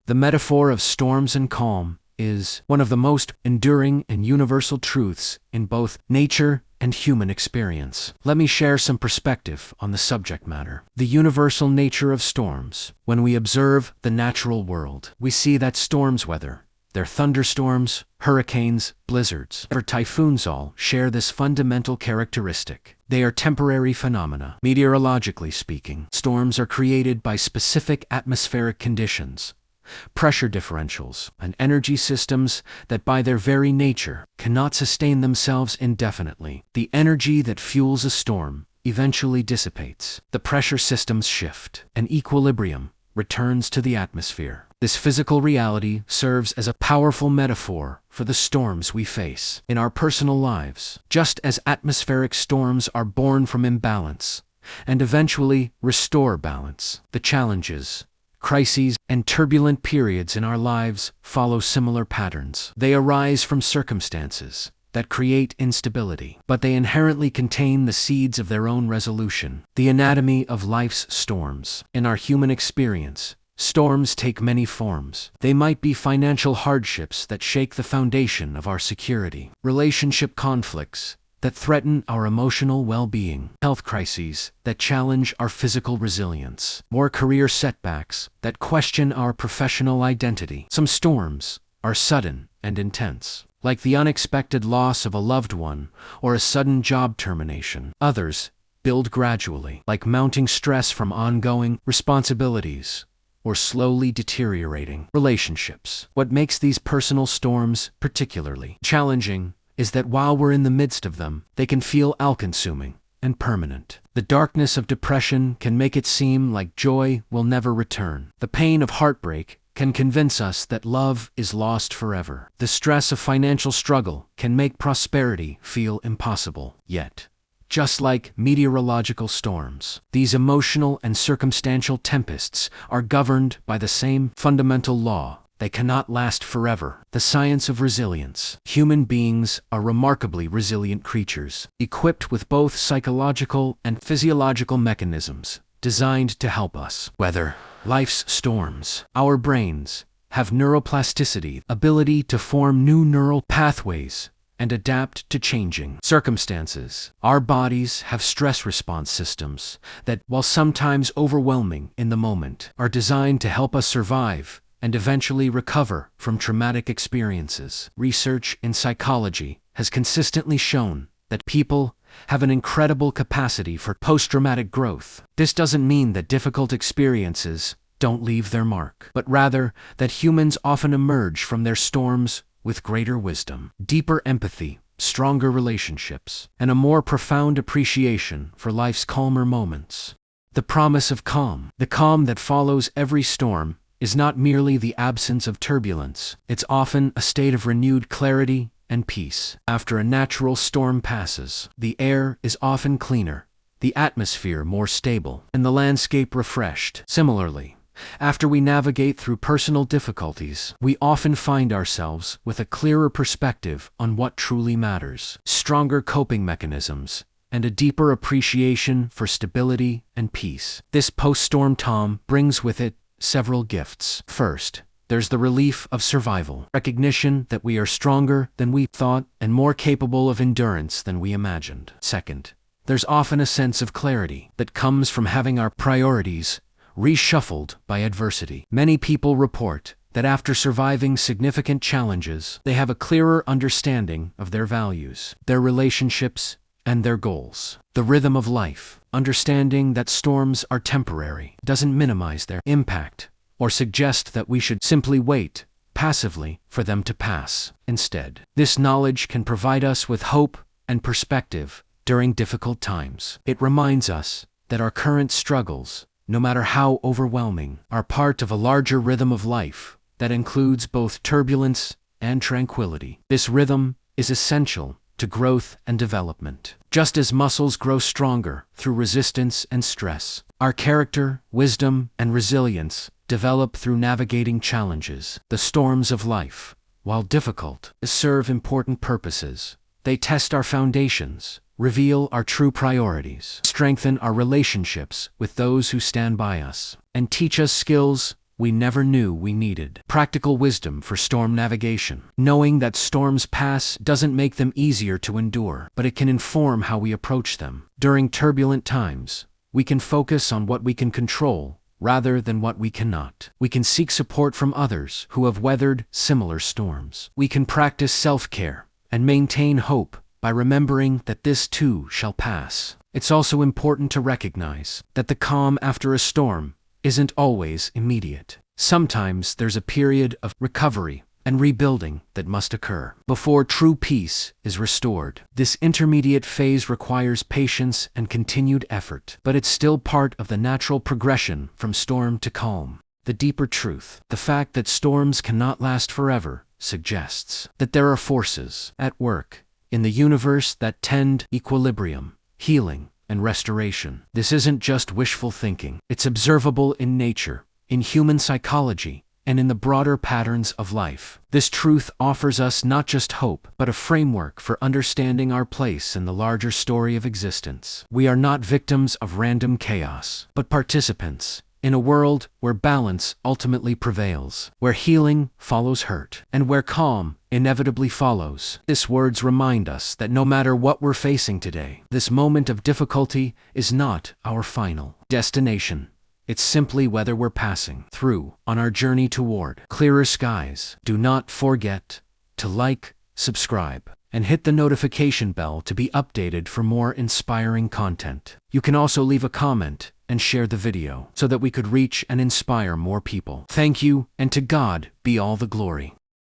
The metaphor of storms and calm is one of the most enduring and universal truths in both nature and human experience. Let me share some perspective on the subject matter. The universal nature of storms. When we observe the natural world, we see that storms, whether they're thunderstorms, hurricanes, blizzards, or typhoons, all share this fundamental characteristic. They are temporary phenomena. Meteorologically speaking, storms are created by specific atmospheric conditions, pressure differentials, and energy systems that by their very nature cannot sustain themselves indefinitely. The energy that fuels a storm eventually dissipates. The pressure systems shift, and equilibrium returns to the atmosphere. This physical reality serves as a powerful metaphor for the storms we face in our personal lives. Just as atmospheric storms are born from imbalance and eventually restore balance, the challenges, crises, and turbulent periods in our lives follow similar patterns. They arise from circumstances that create instability, but they inherently contain the seeds of their own resolution. The anatomy of life's storms. In our human experience, storms take many forms. They might be financial hardships that shake the foundation of our security, relationship conflicts that threaten our emotional well-being, health crises that challenge our physical resilience, or career setbacks that question our professional identity. Some storms are sudden and intense, like the unexpected loss of a loved one or a sudden job termination. Others build gradually, like mounting stress from ongoing responsibilities or slowly deteriorating relationships. What makes these personal storms particularly challenging is that while we're in the midst of them, they can feel all-consuming and permanent. The darkness of depression can make it seem like joy will never return. The pain of heartbreak can convince us that love is lost forever. The stress of financial struggle can make prosperity feel impossible. Yet, just like meteorological storms, these emotional and circumstantial tempests are governed by the same fundamental law. They cannot last forever. The science of resilience. Human beings are remarkably resilient creatures, equipped with both psychological and physiological mechanisms designed to help us weather life's storms. Our brains have neuroplasticity, ability to form new neural pathways and adapt to changing circumstances. Our bodies have stress response systems that, while sometimes overwhelming in the moment, are designed to help us survive and eventually recover from traumatic experiences. Research in psychology has consistently shown that people have an incredible capacity for post-traumatic growth. This doesn't mean that difficult experiences don't leave their mark, but rather that humans often emerge from their storms with greater wisdom, deeper empathy, stronger relationships, and a more profound appreciation for life's calmer moments. The promise of calm. The calm that follows every storm is not merely the absence of turbulence. It's often a state of renewed clarity and peace. After a natural storm passes, the air is often cleaner, the atmosphere more stable, and the landscape refreshed. Similarly, after we navigate through personal difficulties, we often find ourselves with a clearer perspective on what truly matters, stronger coping mechanisms, and a deeper appreciation for stability and peace. This post-storm calm brings with it several gifts. First, there's the relief of survival, recognition that we are stronger than we thought and more capable of endurance than we imagined. Second, there's often a sense of clarity that comes from having our priorities reshuffled by adversity. Many people report that after surviving significant challenges, they have a clearer understanding of their values, their relationships, and their goals. The rhythm of life. Understanding that storms are temporary doesn't minimize their impact or suggest that we should simply wait passively for them to pass. Instead, this knowledge can provide us with hope and perspective during difficult times. It reminds us that our current struggles, no matter how overwhelming, are part of a larger rhythm of life that includes both turbulence and tranquility. This rhythm is essential to growth and development. Just as muscles grow stronger through resistance and stress, our character, wisdom, and resilience develop through navigating challenges. The storms of life, while difficult, serve important purposes. They test our foundations, reveal our true priorities, strengthen our relationships with those who stand by us, and teach us skills we never knew we needed. Practical wisdom for storm navigation. Knowing that storms pass doesn't make them easier to endure, but it can inform how we approach them. During turbulent times, we can focus on what we can control rather than what we cannot. We can seek support from others who have weathered similar storms. We can practice self-care and maintain hope by remembering that this too shall pass. It's also important to recognize that the calm after a storm isn't always immediate. Sometimes there's a period of recovery and rebuilding that must occur before true peace is restored. This intermediate phase requires patience and continued effort, but it's still part of the natural progression from storm to calm. The deeper truth, the fact that storms cannot last forever, suggests that there are forces at work in the universe that tend equilibrium, healing, and restoration. This isn't just wishful thinking. It's observable in nature, in human psychology, and in the broader patterns of life. This truth offers us not just hope, but a framework for understanding our place in the larger story of existence. We are not victims of random chaos, but participants in a world where balance ultimately prevails, where healing follows hurt, and where calm inevitably follows. These words remind us that no matter what we're facing today, this moment of difficulty is not our final destination. It's simply whether we're passing through on our journey toward clearer skies. Do not forget to like, subscribe, and hit the notification bell to be updated for more inspiring content. You can also leave a comment and share the video so that we could reach and inspire more people. Thank you, and to God be all the glory.